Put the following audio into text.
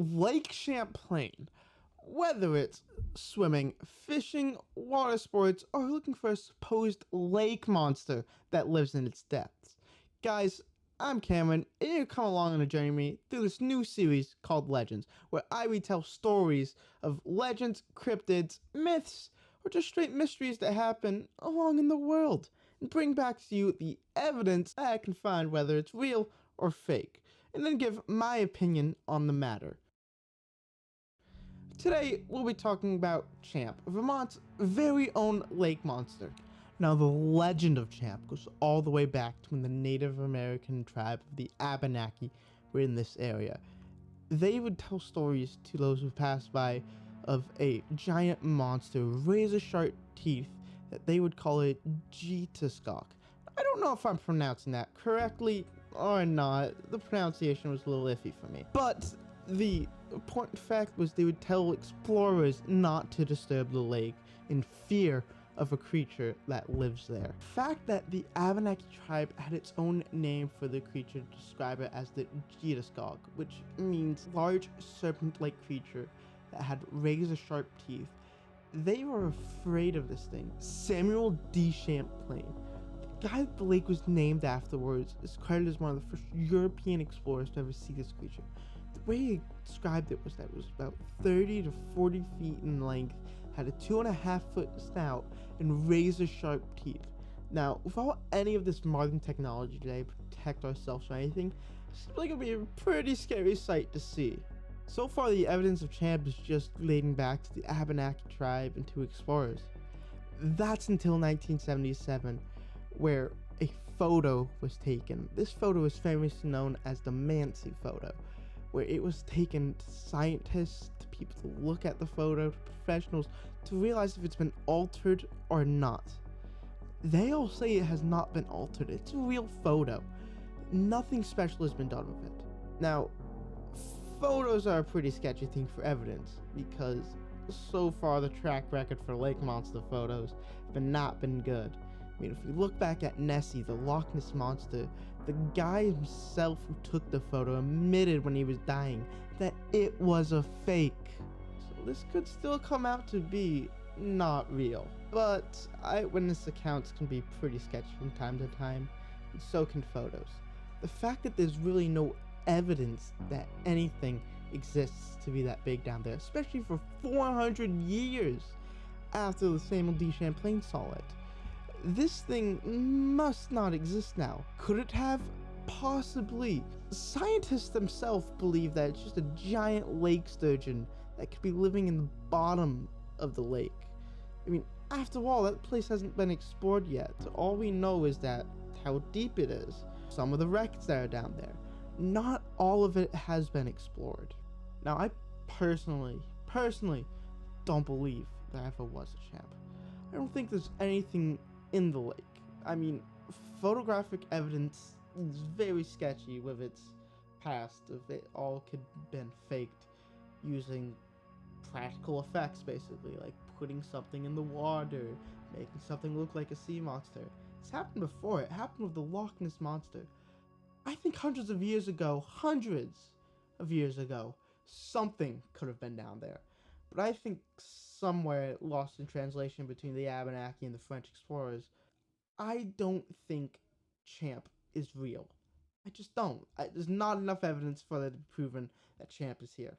Lake Champlain. Whether it's swimming, fishing, water sports, or looking for a supposed lake monster that lives in its depths. Guys, I'm Cameron, and you come along on a journey with me through this new series called Legends, where I retell stories of legends, cryptids, myths, or just straight mysteries that happen along in the world, and bring back to you the evidence that I can find, whether it's real or fake, and then give my opinion on the matter. Today, we'll be talking about Champ, Vermont's very own lake monster. Now, the legend of Champ goes all the way back to when the Native American tribe of the Abenaki were in this area. They would tell stories to those who passed by of a giant monster, razor-sharp teeth, that they would call it Jitaskok. I don't know if I'm pronouncing that correctly or not. The pronunciation was a little iffy for me. But the important fact was they would tell explorers not to disturb the lake in fear of a creature that lives there. The fact that the Abenaki tribe had its own name for the creature to describe it as the Jitaskog, which means large serpent-like creature that had razor-sharp teeth. They were afraid of this thing. Samuel D. Champlain, the guy that the lake was named afterwards, is credited as one of the first European explorers to ever see this creature. The way he described it was that it was about 30 to 40 feet in length, had a 2.5-foot snout, and razor-sharp teeth. Now, without any of this modern technology today to protect ourselves from anything, it seems like it would be a pretty scary sight to see. So far, the evidence of Champ is just relating back to the Abenaki tribe and two explorers. That's until 1977, where a photo was taken. This photo is famously known as the Mansi photo, where it was taken to scientists, to people to look at the photo, to professionals, to realize if it's been altered or not. They all say it has not been altered. It's a real photo. Nothing special has been done with it. Now, photos are a pretty sketchy thing for evidence, because so far the track record for lake monster photos have not been good. I mean, if we look back at Nessie, the Loch Ness monster, the guy himself who took the photo admitted when he was dying that it was a fake. So this could still come out to be not real. But eyewitness accounts can be pretty sketchy from time to time, and so can photos. The fact that there's really no evidence that anything exists to be that big down there, especially for 400 years after the Samuel D. Champlain saw it. This thing must not exist now. Could it have? Possibly. Scientists themselves believe that it's just a giant lake sturgeon that could be living in the bottom of the lake. I mean, after all, that place hasn't been explored yet. All we know is that how deep it is, some of the wrecks that are down there. Not all of it has been explored. Now, I personally don't believe there ever was a Champ. I don't think there's anything in the lake. I mean, photographic evidence is very sketchy with its past, if it all could have been faked using practical effects, basically, like putting something in the water, making something look like a sea monster. It's happened before. It happened with the Loch Ness monster. I think hundreds of years ago, something could have been down there. But I think somewhere lost in translation between the Abenaki and the French explorers, I don't think Champ is real. I just don't. There's not enough evidence for it to be proven that Champ is here.